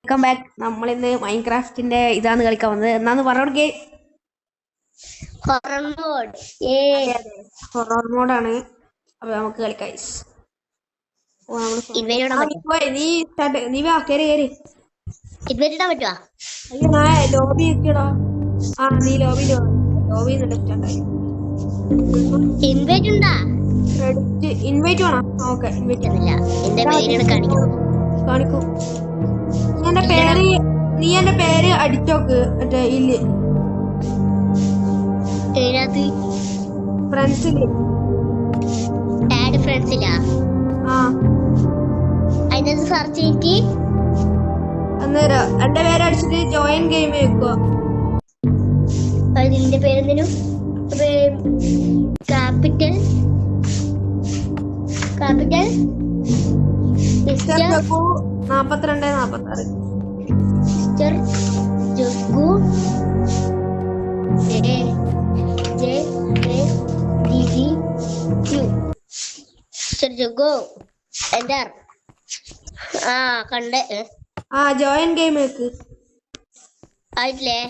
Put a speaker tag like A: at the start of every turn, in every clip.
A: Welcome back. നമ്മളിന്ന് മൈൻക്രാഫ്റ്റിന്റെ ഇതാണ് കളിക്കാൻ വന്നത്. എന്നാന്ന് പറഞ്ഞോടേ. ഹൊറർ മോഡാണ്. അപ്പൊ നമുക്ക് കളിക്കാം. നീ വാ, കേറി. അയ്യോ ഞാൻ ലോബി വെക്കടാ. നീ ലോബിയിലോ? ലോബിന്ന് ലെഫ്റ്റ് ഉണ്ടായി. ഇൻവൈറ്റ് വേണം. ഓക്കെ, കാണിക്കൂ. നീ എന്റെ പേര് അടിച്ചോക്ക്. മറ്റേ ഇല്ല ഫ്രണ്ട്സില് അന്നേരം എന്റെ പേര് അടിച്ചിട്ട് ജോയിൻ ഗെയിം വെക്കുക.
B: നിന്റെ പേരെന്തിനും capital capital
A: 42-46
B: mister Jaggu mister Jaggu enter. കണ്ടേ.
A: ജോയിൻ ഗെയിം വെക്ക്.
B: ആയിട്ടില്ലേ?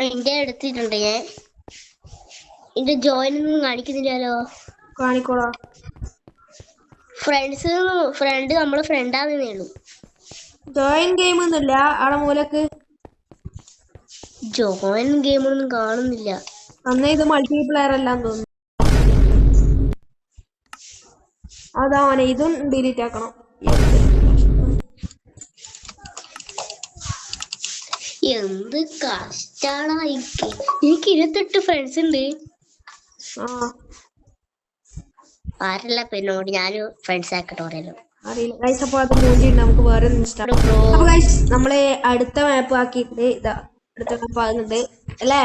B: എന്റെ എടുത്തിട്ടുണ്ട് ഞാൻ. എന്റെ ജോയിൻ ഒന്നും കാണിക്കുന്നില്ലല്ലോ.
A: കാണിക്കോളാ.
B: ഫ്രണ്ട് നമ്മള് ഫ്രണ്ടാന്നേ ഉള്ളൂ.
A: ജോയിൻ ഗെയിം ഒന്നുമില്ല അവിടെ മൂലക്ക്.
B: ജോയിൻ ഗെയിം ഒന്നും കാണുന്നില്ല.
A: അന്ന് ഇത് മൾട്ടിപ്ലെയർ അല്ലാന്ന് തോന്നുന്നു. അതാണ്, ഇതും ഡിലീറ്റ് ആക്കണം.
B: എന്ത് കഷ്ടാണ്. എനിക്ക് 28 ഫ്രണ്ട്സ് ഉണ്ട്. ആരല്ല പിന്നോട് ഞാന് ഫ്രണ്ട്സ് ആക്കട്ടെ പറയല്ലോ.
A: അറിയില്ല ഗൈസ്. അപ്പോൾ അത് നമുക്ക് വേറെ നമ്മള് അടുത്ത മാപ്പ് ആക്കിയിട്ട് ഇതാ അടുത്ത മാപ്പ് ആകുന്നുണ്ട് അല്ലേ?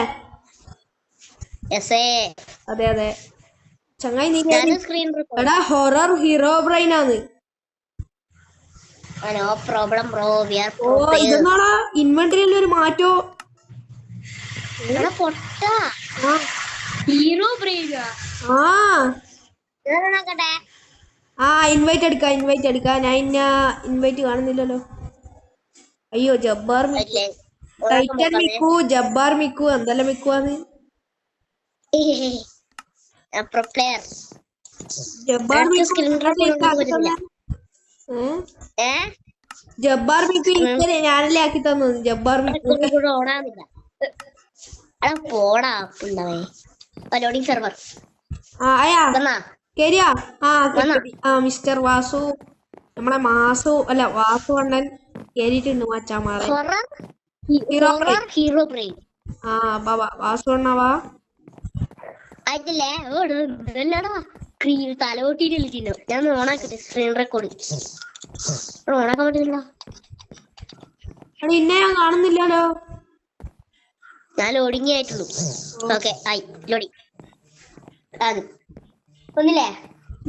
A: അതെ ചങ്ങായി. നീ എടാ ഹൊറർ ഹീറോ ബ്രെയിൻ ആണ്. ഇതെന്നാടാ ഇൻവെന്ററിയിൽ ഒരു മാറ്റോ.
B: Hero brain.
A: ഇൻവൈറ്റ് എടുക്കാം. ഞാൻ ഇൻവൈറ്റ് കാണുന്നില്ലല്ലോ. അയ്യോ ജബ്ബാർ ടൈറ്റൻ മിക്കു, ജബ്ബാർ മിക്കു, എന്തെല്ലാം മിക്കുവാന്ന്. ജബ്ബാർ മിക്കു ഞാനല്ലേ ആക്കി തന്നു. ജബ്ബാർ മിക്കു
B: സെർവർ
A: കേരിയാ. മിസ്റ്റർ വാസു, നമ്മളെ മാസു അല്ല വാസു അണ്ണൻ കേറിയിട്ടുണ്ട്. മച്ചാമാരെ
B: ഹീറോ ബ്രെയിൻ.
A: വാസു അണ്ണവാ.
B: തലവോട്ടിട്ട് കളിച്ചില്ലോ. ഞാൻ ഓണാക്കട്ടെ സ്ക്രീൻ റെക്കോർഡ്. ഓണാക്കാൻ പറ്റുന്നില്ല.
A: ഇന്നെ ഞാൻ കാണുന്നില്ലല്ലോ.
B: ഞാൻ ലോഡിങ് ആയിട്ടുള്ളൂ. ഓക്കെ ആയി ലോഡിങ്. ഒന്നില്ലേ?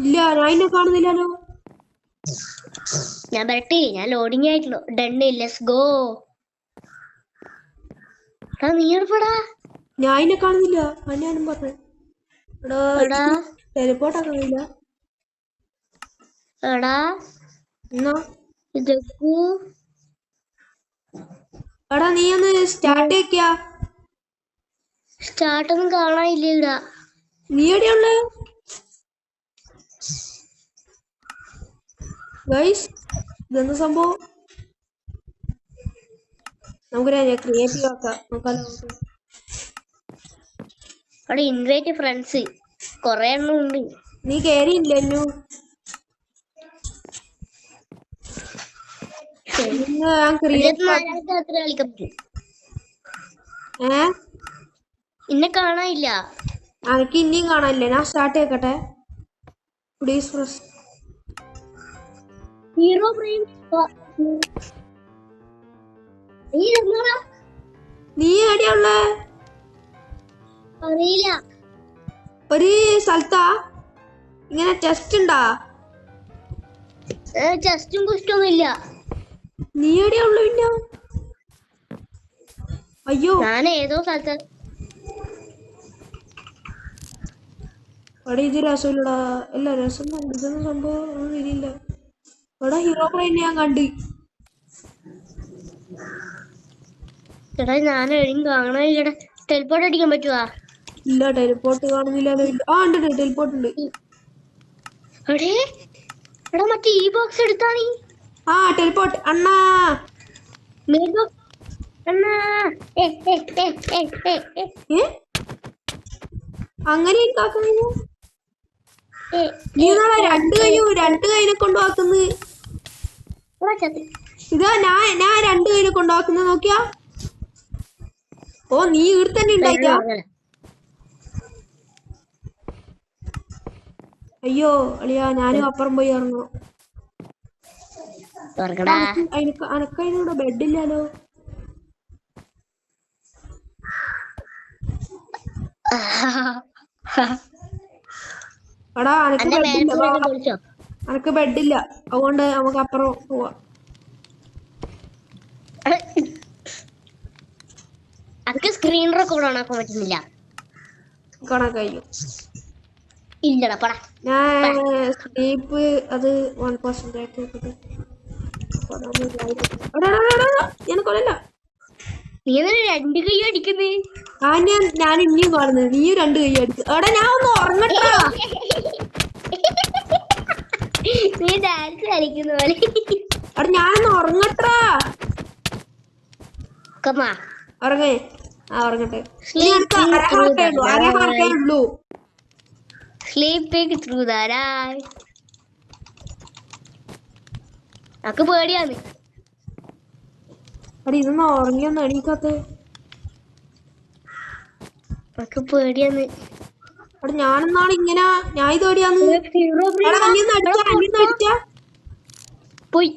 A: ഇല്ല, ഞാൻ ഇന്നെ കാണുന്നില്ലല്ലോ.
B: ഞാൻ വരട്ടെ. ഞാൻ ലോഡിങ് ആയിട്ടുള്ളൂ. ഡണ്. Let's go. നീ എടുപ്പടാ.
A: ഞാൻ ഇന്നെ കാണുന്നില്ല. ഞാനും പറഞ്ഞു ടെലിപ്പോർട്ട് ആക്കുന്നില്ല. എടാ നീ ഒന്ന് സ്റ്റാർട്ട് ആക്കിയാ.
B: സ്റ്റാർട്ടൊന്നും കാണാനില്ല ഇവിടെ.
A: നീ എവിടെയുള്ള ഗൈസ്? ഇതെന്ത് സംഭവം? നമുക്ക് ക്രിയേറ്റീവ് ആക്കാം.
B: അവിടെ ഇൻവൈറ്റ് ഫ്രണ്ട്സ് കൊറേ എണ്ണം ഉണ്ട്.
A: നീ കേറിയില്ലല്ലോ.
B: ഇന്നെ കാണാനില്ല.
A: എനിക്ക് ഇനിയും കാണാനില്ല. ഞാൻ സ്റ്റാർട്ട് ആക്കട്ടെ. Please press.
B: Herobrine.
A: നീ എവിടെയുള്ള?
B: അറിയില്ല.
A: ഒരു സ്ഥലത്താ. ഇങ്ങനെ ചെസ്റ്റ് ഉണ്ടാ?
B: ചെസ്റ്റും കുസ്റ്റൊന്നും ഇല്ല.
A: നീ എവിടെയുള്ളു പിന്നെ? അയ്യോ
B: ഞാൻ ഏതോ സ്ഥലത്ത്.
A: എടാ ഇത് രസമില്ലടാ. അല്ല രസം കണ്ടു, ഇതൊന്നും സംഭവം ഒന്നും ഇല്ല. എടാ ഹീറോ ബ്രെയിൻ ഞാൻ കണ്ട്.
B: എടാ ഞാൻ എഴുതി കാണാനില്ലടാ. ടെലിപ്പോർട്ട് അടിക്കാൻ പറ്റുവാ?
A: ഇല്ല ടെലിപ്പോർട്ട് കാണുന്നില്ലല്ലോ. ഇല്ല ആ ഉണ്ട് ടെലിപ്പോർട്ട് ഉണ്ട്.
B: എടേ എടാ മറ്റേ ഈ ബോക്സ് എടുത്താ നീ.
A: ആ ടെലിപ്പോർട്ട് അണ്ണാ.
B: മെയിൻ ബോക്സ് അണ്ണാ.
A: ഏ അങ്ങനെ ആക്കുന്നത്? നീ നാളെ രണ്ട് കൈനെ കൊണ്ടുവാക്കുന്നത്. ഇതാ ഞാൻ രണ്ട് കൈനെ കൊണ്ടുവാക്കുന്നത് നോക്കിയാ. ഓ നീ ഇവിടെ തന്നെ ഉണ്ടായിക്കാ. അയ്യോ അളിയാ ഞാനും അപ്പുറം പോയി ഇറങ്ങും. അനക്കതിനൂടെ ബെഡില്ലാലോ. എടാ അനക്ക് ബെഡില്ല, അതുകൊണ്ട് നമുക്ക് അപ്പുറം പോവാ.
B: അതൊക്കെ സ്ക്രീൻ റെക്കോർഡ് ആക്കാൻ പറ്റുന്നില്ല.
A: കാണാൻ കഴിയും.
B: ഇല്ലടാ പടാ.
A: ഞാൻ സ്ലീപ്പ് അത് 1% ഞാൻ കൊല്ലല്ല.
B: നീ രണ്ട് കൈ അടിക്കുന്നേ.
A: ആ ഞാൻ ഇനിയും കാണുന്നത്. നീയും രണ്ട് കൈ അടിച്ചു. എടാ ഞാൻ ഒന്ന് ഉറങ്ങട്ടാ.
B: നീ ഡാൻസ് കളിക്കുന്ന പോലെ.
A: എടാ ഞാനൊന്ന് ഉറങ്ങട്ടാ. ഉറങ്ങേ. ആ ഉറങ്ങട്ടെ. അരഹറക്കേയുള്ളൂ.
B: Sleeping through the night. aku പേടിയാണ്.
A: എടാ ഇതൊന്നും ഉറങ്ങിയൊന്നും എണീക്കാത്ത.
B: aku പേടിയാണ്.
A: എടാ ഞാനെന്നാണ് ഇങ്ങനെ ഞാൻ ഇതോടെയാന്ന്.
B: പോയി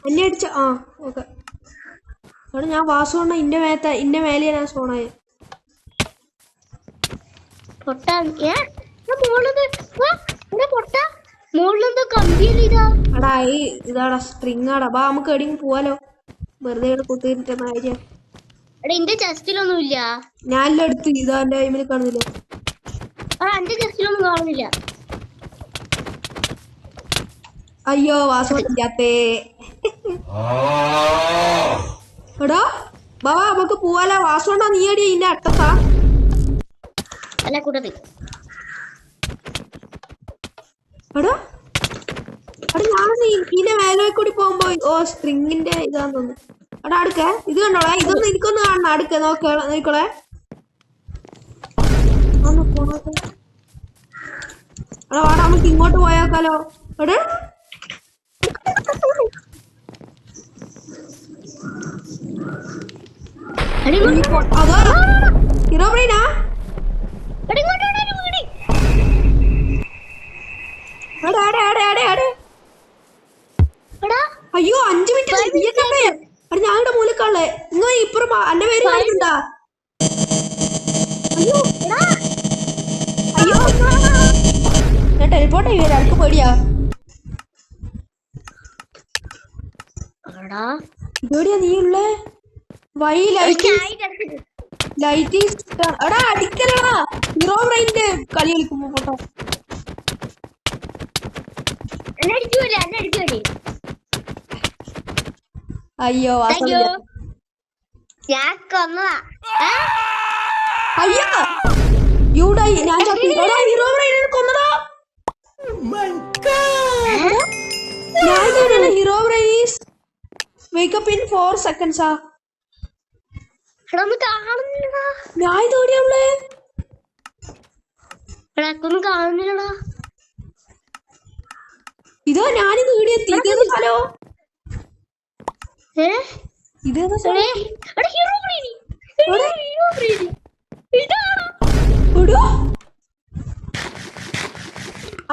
A: എന്നെ അടിച്ച. ആ ഓക്കെ. എടാ ഞാൻ വാസുകൊണ്ട് ഇന്റെ മേലെ ഞാൻ സോണായ.
B: പൊട്ടാ മോളിലെന്തോ കമ്പിയല്ലേ ഇതാ.
A: എടാ ഇതാടാ സ്ട്രിങ് ആടാ. ബാ നമുക്ക് എവിടെയും പോവാലോ. വെറുതെ കുത്തിയിരുന്ന കാര്യം.
B: എടാ എന്റെ ചെസ്റ്റിലൊന്നും ഇല്ല.
A: ഞാനെല്ലാം എടുത്ത്. ഇതാ എന്റെ ടൈമിൽ കാണുന്നില്ല.
B: എന്റെ ചെസ്റ്റിലൊന്നും കാണുന്നില്ല.
A: അയ്യോ വാസു ഇല്ലാത്തേ. എടാ ബാബാ നമുക്ക് പോവാലോ. വാസുകൊണ്ടാ നീ അടി ഇന്റെ അട്ടത്താ.
B: അല്ല കൂട്ടത്തിൽ.
A: എടാ എടാ ഞാൻ ഇതിന്റെ മേലെ കൂടി പോകുമ്പോ ഓ സ്പ്രിങ്ങിന്റെ ഇതാന്ന് തോന്നുന്നു. എടാ അടുക്ക ഇത് കണ്ടോളെ. ഇതൊന്നും എനിക്കൊന്ന് കാണണം. അടുക്ക നോക്കോളെ. എടാ വാടാ നമുക്ക് ഇങ്ങോട്ട് പോയാക്കാലോ. എടാ അതോ ഹീറോ ബ്രെയിനാ. അയ്യോ 5 മിനിറ്റ്. ഞങ്ങളുടെ മൂലക്കാളെ ഇങ്ങ ഇപ്പുറം എന്റെ പേര് പറയുന്നുണ്ടാ. അയ്യോ അയ്യോ ഞാൻ ടെലിപ്പോർട്ട് ചെയ്യൂല. എനിക്ക് പേടിയാ. പേടിയാ നീ ഉള്ളേ. വൈ ലൈറ്റ് എടാ അടിക്കലടാ. ഹീറോ ബ്രെയിന്റെ കളി കളിക്കുമ്പോ പോട്ടോ. അയ്യോ
B: ഞാൻ കൊന്നതാ.
A: അയ്യോ യൂടായി ഞാൻ ഹീറോ ബ്രെയിനെ കൊന്നടാ. ഞാൻ hero brain is wake up in 4 seconds. ഞാൻ ഇതോടെയാണല്ലേ.
B: കാണുന്നില്ലടാ.
A: ഇതോ ഞാനിത് ഇവിടെ എത്തി. ഇതേത് സ്ഥലോ? ഇതേത് സ്ഥലം?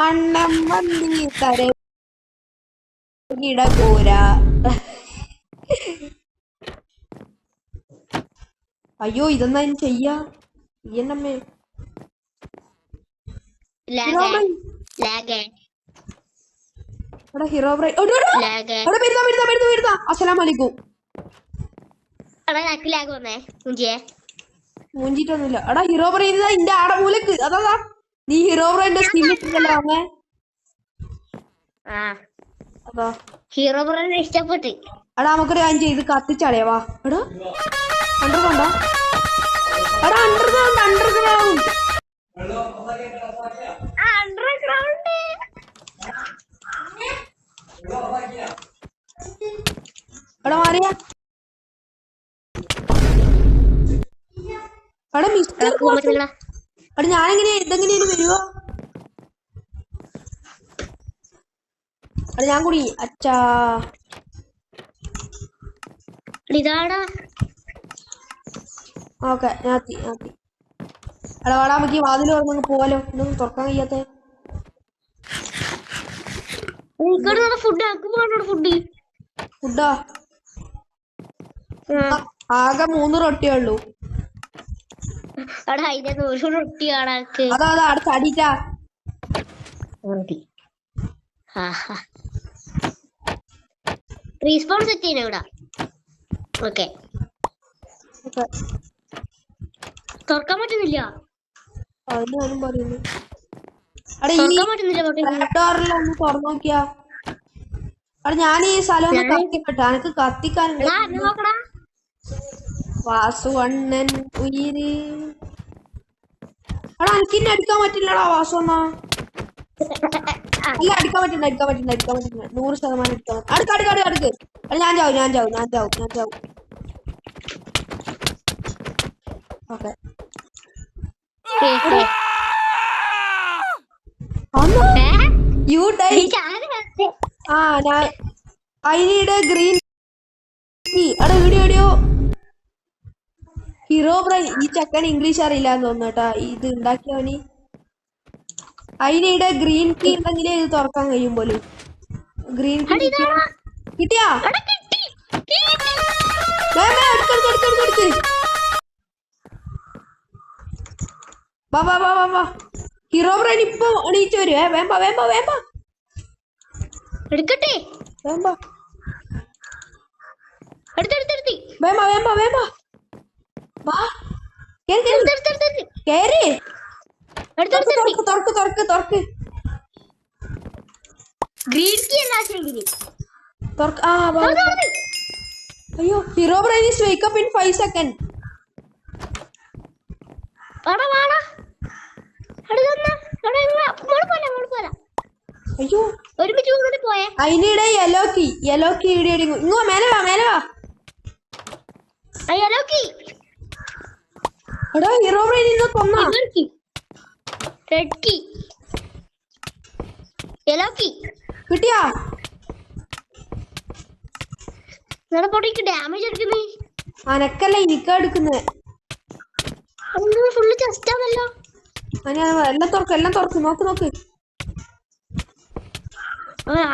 A: അണ്ണം വന്നി തരൂര. അയ്യോ ഇതെന്നാ ഇനി ചെയ്യാ. ഈയന്നമ്മേ ഹീറോ ബ്രെയിൻ. അസ്സലാമലൈക്കും. മൂഞ്ചിട്ടൊന്നുമില്ല. എടാ ഹീറോ ബ്രെയിൻ ഇന്റെ ആടെ മൂലക്ക്. അതാ നീ ഹീറോ ബ്രോന്റെ സ്കിൻ ഇട്ടിട്ടല്ലോ അമ്മേ.
B: ആ
A: അതാ
B: ഹീറോ ബ്രോനെ ഇഷ്ടപ്പെട്ട്.
A: എടാ നമുക്കൊരു കാര്യം ചെയ്ത് കത്തിച്ചാടേ വാ. എടാ അണ്ടർഗ്രൗണ്ടോ? എടാ അണ്ടർഗ്രൗണ്ട് അണ്ടർഗ്രൗണ്ട്.
B: അണ്ടർഗ്രൗണ്ട്
A: എടാ മാറിയ എടാ മിസ്റ്റർ
B: പോകാൻ പറ്റുന്നില്ല.
A: എടാ ഞാനെങ്ങനെ ഇതെങ്ങനെയാണ് വരുവോ? എടാ ഞാൻ കൂടി അച്ഛാ.
B: ഇതാടാ
A: ഓക്കെ ഞാത്തി ഞാത്തി. എടാ വാടാ നമുക്ക് ഈ വാതിൽ തുറന്നങ്ങ് പോവാലോ. ഇതൊന്നും തുറക്കാൻ കഴിയാത്ത
B: ഫുഡ് ആക്കുമ്പോഴാണ് ഫുഡ്.
A: ഫുഡാ ആകെ 3 റൊട്ടിയേ ഉള്ളൂ.
B: അവിടെ അതിന്റെ ഒരു റൊട്ടി ആടാക്ക്.
A: അതാ അതാ അവിടെ ചാടിട്ടാ.
B: റീസ്പോൺ സെറ്റ് ചെയ്യണ ഇവിടെ. ഓക്കെ തുറക്കാൻ പറ്റുന്നില്ല.
A: അതിന് ഞാനും പറയുന്നു. അവിടെ ഈ
B: തുറക്കാൻ പറ്റുന്നില്ല.
A: ഡോറിലൊന്ന് തുറന്നു നോക്കിയാ. അവിടെ ഞാൻ ഈ സ്ഥലം ഒന്ന് കത്തിക്കട്ടെ. എനിക്ക് കത്തിക്കാൻ
B: നോക്കടാ.
A: വാസുവണ്ണൻ ഉയിര്. എടാ എനിക്കിന്നെ അടിക്കാൻ പറ്റില്ലടാ വാസു എന്നാ. അല്ല അടിക്കാൻ പറ്റുന്ന 100% അടിക്കാൻ പറ്റും. അടുക്ക്. എടാ ഞാൻ ചാവും. Okay you dye. ആ ഞാൻ ഐ നീഡ് ഗ്രീൻ കീ. എടാ വീഡിയോ ഹീറോ ബ്രൈൻ. ഈ ചെക്കൻ ഇംഗ്ലീഷ് അറിയില്ലാന്ന് തോന്നുന്നു കേട്ടാ ഇത് ഉണ്ടാക്കിയവന്. അതിനിടെ ഗ്രീൻ കീ ഉണ്ടെങ്കിലേ ഇത് തുറക്കാൻ കഴിയും പോലും. ഗ്രീൻ കീ കിട്ടിയാ? എടുക്ക്. വാ ഹീറോ ബ്രൈൻ ഇപ്പൊ എണീറ്റ് വരുവേ. വേമ്പ
B: എടുക്കട്ടെ.
A: വേമ്പ വാ കേറി. തുറക്ക്.
B: ഗ്രീൻ കീ അല്ല
A: തുറക്ക്. ആ അയ്യോ hero brine is wake up in 5 seconds. അയ്യോ
B: ഒരുമിച്ച് പോയേ.
A: അതിനിടെ യെല്ലോ കീ ഇവിടെ ഇങ്ങോ മേലെ വാ. എടാ ഹീറോ ബ്രൈൻ ഇന്ന് കൊന്നാ.
B: റെഡ് കീ യെല്ലോ കീ
A: കിട്ടിയാ?
B: പൊടിക്ക് ഡാമേജ് എടുക്കുന്നേ.
A: അനക്കല്ല എനിക്കാ എടുക്കുന്നത്.
B: ഫുള്ള് ചെസ്റ്റ് ആണല്ലോ.
A: എല്ലാം തുറക്ക്. നോക്ക്.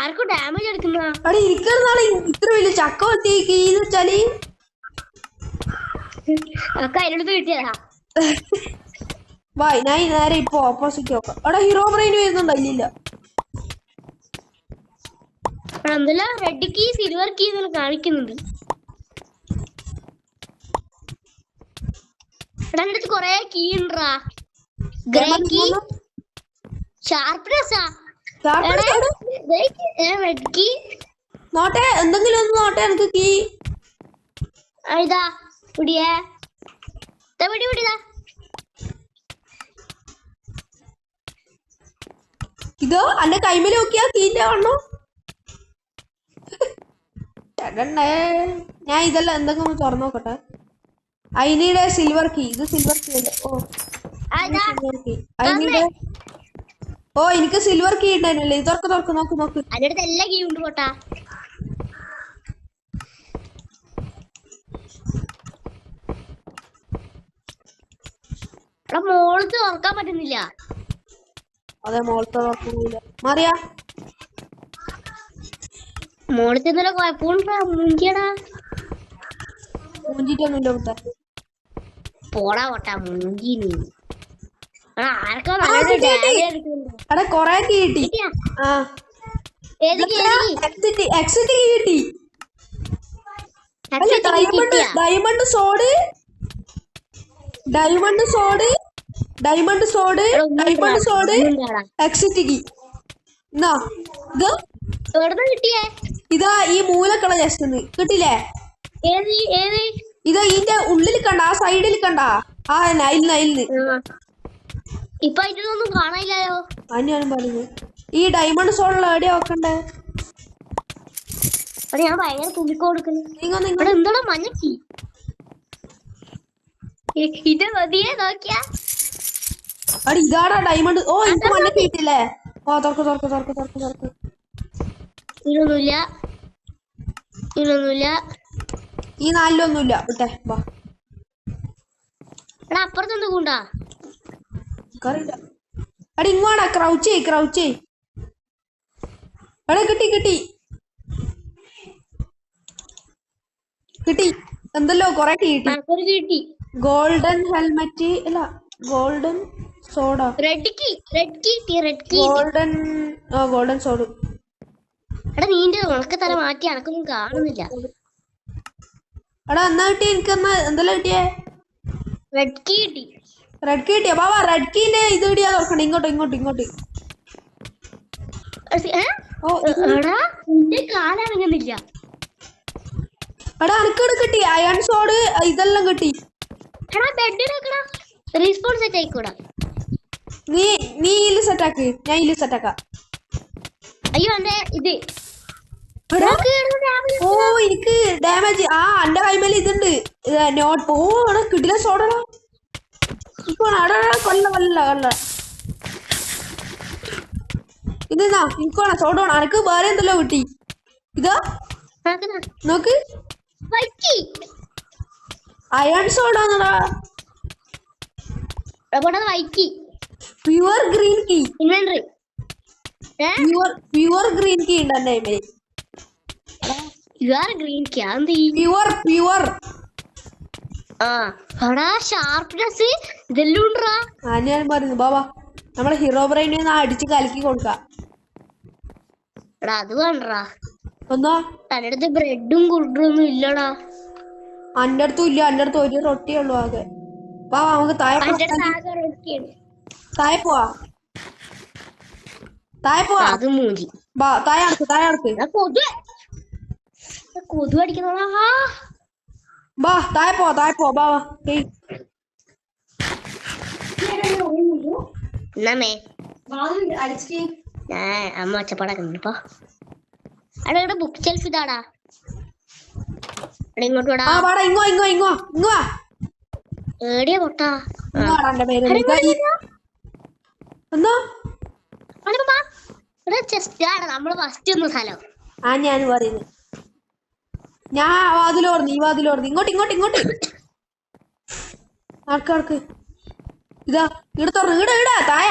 B: ആർക്കും ഡാമേജ് എടുക്കുന്ന.
A: അവിടെ ഇരിക്കുന്നതാണ് ഇത്ര വലിയ ചക്ക കീന്ന് വെച്ചാല്.
B: അതിനടുത്ത് കിട്ടിയതാ.
A: വായ് ഞാൻ നേരെ ഇപ്പൊ ഓപ്പോസിറ്റ് നോക്കാം. അവിടെ ഹീറോ ബ്രെയിൻ വരുന്നുണ്ടോ? ഇല്ല.
B: റെഡ് കീ സിൽവർ കീ കാണിക്കുന്നുണ്ട്. അടുത്ത് കൊറേ കീ ഉണ്ടാ. Grey key sharpness red key
A: നോട്ടെ എന്തെങ്കിലും ഒന്ന് നോട്ടെ. എനിക്ക് കീ
B: ഇതാ പിടിയേ. പിടിതാ.
A: ഇതോ അന്റെ കൈമേല് നോക്കിയാ കീന്റെ വണ്ണോ. ഞാൻ ഇതെല്ലാം എന്തെങ്കിലും ഒന്ന് തുറന്നു നോക്കട്ടെ. അതിനിടെ സിൽവർ കീ. ഇത് സിൽവർ കീ അല്ലേ? Silver key. അതിനിടെ എനിക്ക് സിൽവർ കീ ഉണ്ടായിരുന്നല്ലേ. ഇത് തുറക്ക്. നോക്ക്.
B: അതിനടുത്ത് എല്ലാ കീ ഉണ്ട് പോട്ടാ. മോളത്ത് തുറക്കാൻ പറ്റുന്നില്ല.
A: അതെ മോളത്തെ തുറക്കുന്നില്ല. മാറിയാ
B: മോളത്ത് ഇന്നലെ കുഴപ്പമുണ്ടാ. മുഞ്ചിയടാ
A: മൂഞ്ചിട്ടൊന്നുമില്ല കുട്ടാ.
B: പോടാ പോട്ടാ മുഞ്ചി. നീ ആർക്കോ
A: എടാ കൊറേ കീ കിട്ടി. എക്സിറ്റ് കീ കിട്ടി. Diamond sword diamond sword exit key. എന്നാ ഇത്
B: എവിടുന്ന് കിട്ടിയേ?
A: ഇതാ ഈ മൂലക്കുള്ള ജസ്റ്റ് കിട്ടില്ലേ? ഇതാ ഇതിന്റെ ഉള്ളിൽ കണ്ട, ആ സൈഡിൽ കണ്ട, ആ നൈലിന്.
B: ഇപ്പൊ ഇതിലൊന്നും കാണാനില്ലല്ലോ.
A: ഞാനും പറയുന്നത് ഈ ഡയമണ്ട് സോഡുള്ള എവിടെയാ വെക്കണ്ടേ?
B: ഞാൻ ഭയങ്കര തുണിക്കോ കൊടുക്കുന്നു.
A: നിങ്ങൾ
B: എന്താ മഞ്ഞക്കി ഇത് മതിയെ നോക്കിയാ.
A: അടി ഇതാടാ ഡയമണ്ട്. ഓ എനിക്ക് മഞ്ഞ കിട്ടില്ലേ? ഓ തുറക്ക്.
B: ഇതൊന്നുമില്ല.
A: ഈ നാലിലൊന്നുമില്ല. വിട്ടെ വാ.
B: എടാ അപ്പുറത്തെന്ത് കൂണ്ടാ?
A: അടി ഇങ്ങോടാ. ക്രൗച്ച്. എടാ കിട്ടി. എന്തല്ലോ കൊറേ കിട്ടി. ഗോൾഡൻ ഹെൽമെറ്റ് അല്ല, golden sword.
B: Red key.
A: Golden sword.
B: എടാ നീന്റെ ഉണക്ക തല മാറ്റി അനക്കൊന്നും കാണുന്നില്ല.
A: എടാ എന്നാ കിട്ടി? എനിക്ക് എന്തെല്ലാം കിട്ടിയേ?
B: റെഡ് കീ കിട്ടി.
A: കിട്ടിയാ ബാബാ? റെഡ് കീന്റെ ഇത് കിട്ടിയാ നോക്കണ്ട. ഇങ്ങോട്ട്.
B: എടാ നിന്റെ കാലനങ്ങുന്നില്ല.
A: എടാ അനക്കോട് കിട്ടി. അയൺ സോഡ് ഇതെല്ലാം കിട്ടി.
B: എടാ ബെഡിൽ വെക്കടാ. റീസ്പോൺ സെറ്റ് ആയിക്കൂടാ.
A: നീ ഇതില് സെറ്റാക്ക്, ഞാൻ ഇതില് സെറ്റാക്കാം.
B: അയ്യോ എന്റെ ഇത്.
A: ഓ എനിക്ക് ഡാമേജ്. ആ എന്റെ കൈമേൽ ഇതുണ്ട്. നോട്ട്. ഓ എടാ കിട്ടില്ല സോഡടാ. കൊല്ല ഇതാ എനിക്ക് വേണം സോഡ വേണം. എനക്ക് വേറെ എന്തല്ലോ കിട്ടി. ഇതാ നോക്ക്. അയൺ സോഡാന്നടാ. Pure green key. Pure green key ഉണ്ട് എന്റെ കൈമേൽ. പ്യുവർ
B: ഷാർപ്നെസ് ഇതെല്ലാം ഉണ്ടാ.
A: ഞാൻ പറയുന്നു ബാബാ നമ്മളെ ഹീറോ ബ്രെയിനെ അടിച്ച് കലക്കി കൊടുക്കാം.
B: അത് വേണ്ടാ.
A: ഒന്നോ
B: തന്റെ അടുത്ത് ബ്രെഡും കുഡൊന്നും ഇല്ലടാ.
A: അന്റെ അടുത്തും ഇല്ല. അന്റെ അടുത്ത് ഒരു റൊട്ടിയേ ഉള്ളൂ ആകെ. ബാബാ നമുക്ക് താഴെ പോവാ.
B: അത് മൂഞ്ചി.
A: താഴെ അടുക്ക്.
B: കൊതു അടിക്കുന്നതാ.
A: ബാ താഴെ പോവാ ബാബാ.
B: എന്നേ അമ്മ ഒച്ചപ്പാടാക്കുന്നുണ്ടോ? അവിടെ ബുക്ക് ഷെൽഫ് ഇതാടാ. ഇങ്ങോട്ട്
A: ഇങ്ങോ
B: ഏടിയാ പൊട്ടാ. നമ്മള് ഫസ്റ്റ് ഒന്ന് സ്ഥലം.
A: ഞാൻ പറയുന്നത് ഞാൻ വാതിലോർന്ന് ഈ വാതിലോർന്ന് ഇങ്ങോട്ട് ആർക്ക് ഇതാ ഇവിടെ തുറന്ന് ഇടാ തായ.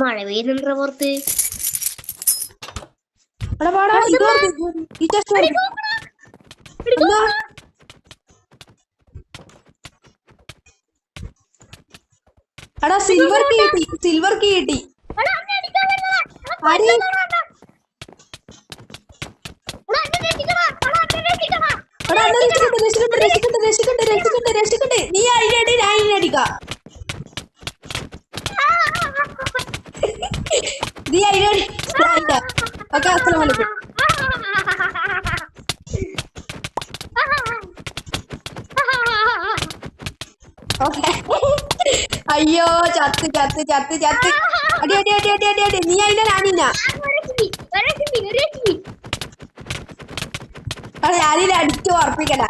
B: മഴ പെയ്യുന്നുണ്ടോ പുറത്ത്?
A: എടാ സിൽവർ കീ കിട്ടി. രക്ഷിക്കണ്ട്. നീ അതിനടി ഞാൻ ഇതിനടിക്കാം. നീ അതിനടി ഓക്കെ. അസ്സലാമു അലൈക്കും. അയ്യോ ചത്ത്. അടി. നീ അതിനെ ഞാനില്ല. ഞാനിനെ അടിച്ചു ഉറപ്പിക്കല.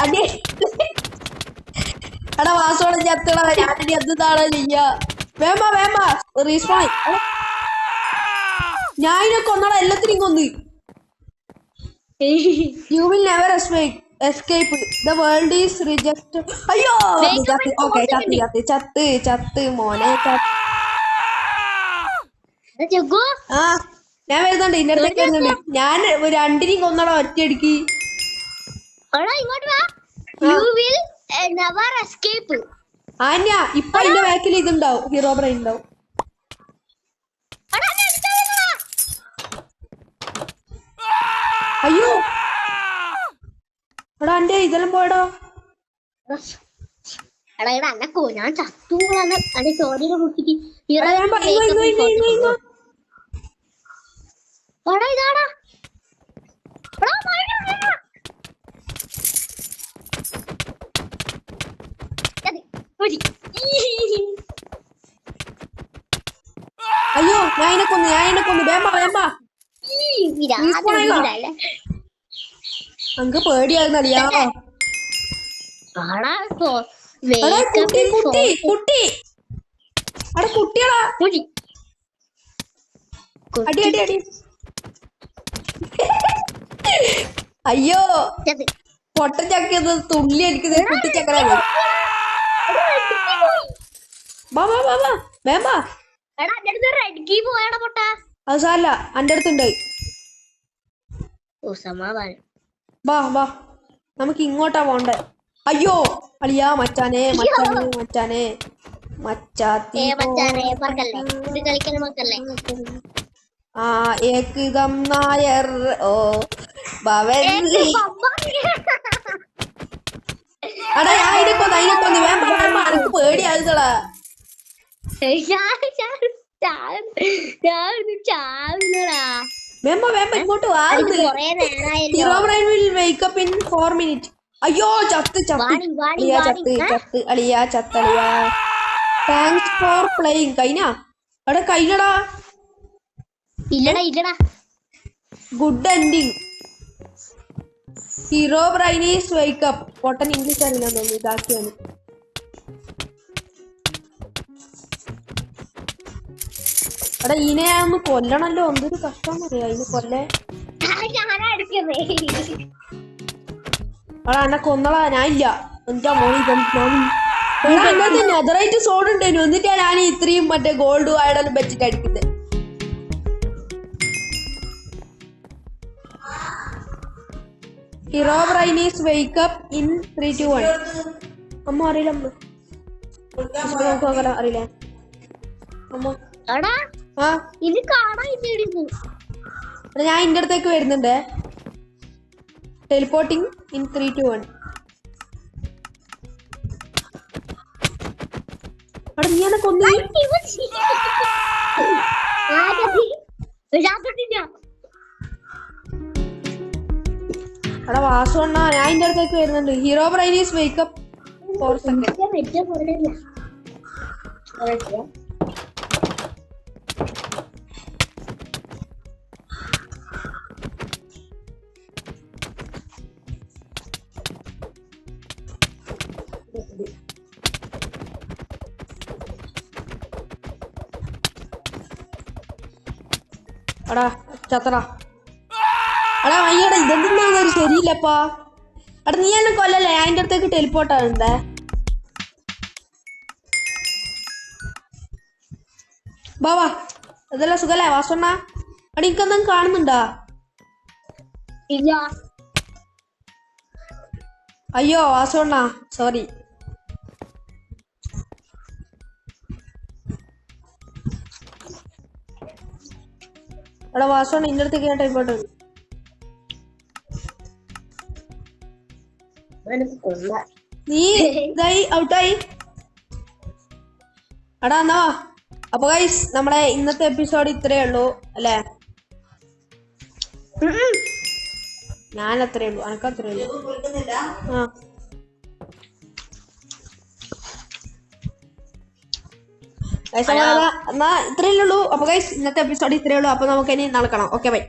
A: അടി എടാ വാസോടെ ചത്തട. ഞാനിനി എന്താണോ ചെയ്യാ? വേമ്പ റീസ്പോൺ. ഞാൻ ഇതിനെ കൊന്നട. എല്ലാത്തിനും കൊന്ന്. You will never escape. The world is rejected. അയ്യോ ഓക്കെ ചത്ത് മോനെ. ആ ഞാൻ വരുന്നുണ്ട്. ഇന്റെ അടുത്തേക്ക് വരുന്നുണ്ട്. ഞാൻ രണ്ടിനെയും കൊന്നട ഒറ്റയടിക്ക്. ആന്യ ഇപ്പൊ എന്റെ ബാക്കിൽ ഇതുണ്ടാവും. ഹീറോ ബ്രെയിൻ ഉണ്ടാവും. അയ്യോ എടാ എന്റെ ഇതെല്ലാം പോയടാ.
B: എടാ എടാ എന്നെ ഞാൻ ചത്തൂടാണ് എന്റെ ചോദ്യം കുട്ടിക്ക്
A: എടാ, ഞാൻ ഇങ്ങോ.
B: ഇതാടാ
A: അയ്യോ ഞാൻ ഇതിനെ കൊന്നു വേമ്പാ അങ്ക് പേടിയായിരുന്നറിയാ. കുട്ടി അവിടെ കുട്ടികളാ. അടി അടി അടി. അയ്യോ പൊട്ടൻ ചക്കിയത് തുള്ളി അടിക്കുന്നത് കുട്ടിച്ചക്കരാണ്. വേമ്പാ അത് സാരല്ല എന്റെ അടുത്തുണ്ട്. വാ നമുക്ക് ഇങ്ങോട്ടാ പോണ്ടേ. അയ്യോ അളിയാ മച്ചാനെ മച്ചാത്തി ആ ഏകം നായർ ഓ ഭവൻ. അടാ അതിനെ കൊന്ന് വേമ്പ എനിക്ക് പേടിയാകുന്നടാ. വേമ്പ ഇങ്ങോട്ട് വാ. Herobrine will wake up in 4 minutes. അയ്യോ ചത്ത് അളിയാ. Thanks for playing. കഴിഞ്ഞടാ.
B: ഇല്ലടാ
A: good ending. Herobrine is wake up. പൊട്ടൻ ഇംഗ്ലീഷ് അറിയില്ല തോന്നുന്നു ഇതാക്കിയാണ്. എടാ ഇതിനെ ഒന്ന് കൊല്ലണല്ലോ. എന്തൊരു കഷ്ടം അറിയാ ഇതിന് കൊല്ലേ. എടാ എന്നെ കൊന്നളാ. ഞാനില്ല എന്താ മോണി നെതറായിട്ട് സോഡ് ഉണ്ടായിരുന്നു. എന്നിട്ടാ ഞാൻ ഇത്രയും മറ്റേ ഗോൾഡ് ആയിടലും വെച്ചിട്ട് അടിക്കുന്നത്. ഹീറോബ്രൈൻ ഈസ് വേക്ക് അപ്പ് ഇൻ 3, 2, 1. അമ്മ അറിയില്ല അറിയില്ലേ അമ്മ. ഞാൻ ഇന്റെ അടുത്തേക്ക് വരുന്നുണ്ട്. ടെലിപ്പോർട്ടിങ് ഇൻ 3, 2, 1. അവിടെ നീ എന്നെ കൊന്നു. അവിടെ വാസുണ്ണ ഞാൻ ഇന്റെ അടുത്തേക്ക് വരുന്നുണ്ട്. ഹീറോബ്രൈൻ ഈസ് വേക്ക് അപ്പ് 4 seconds. എടാ ചത്തടാ. എടാ അയ്യടാ ഇതെന്താന്നൊരു ശരിയില്ലപ്പാ. എടാ നീ എന്നെ കൊല്ലല്ലേ. ഞാൻ അതിന്റെ അടുത്തേക്ക് ടെലിപ്പോർട്ടാണുണ്ടേ. വാ ഇതെല്ലാം സുഖല്ലേ വാസണ്ണ? എടാ എനിക്കെന്തെങ്കിലും കാണുന്നുണ്ടാ?
B: ഇല്ല.
A: അയ്യോ വാസണ്ണ സോറി. എടാ വാസണ്ണ ഇന്റെ അടുത്തേക്ക് ഞാൻ ടെലിപ്പോർട്ട്. നീ ഇതായി ഔട്ടായി. എടാ എന്നാ അപ്പൊ ഗൈസ് നമ്മുടെ ഇന്നത്തെ എപ്പിസോഡ് ഇത്രയേ ഉള്ളൂ അല്ലേ? ഞാൻ അത്രേ ഉള്ളൂ. അനക്ക് അത്രേ ഉള്ളൂ. എന്നാ ഇത്രയല്ലേ ഉള്ളൂ. അപ്പൊ ഗൈസ് ഇന്നത്തെ എപ്പിസോഡ് ഇത്രയേ ഉള്ളൂ. അപ്പൊ നമുക്ക് ഇനി നടക്കണം. Okay bye.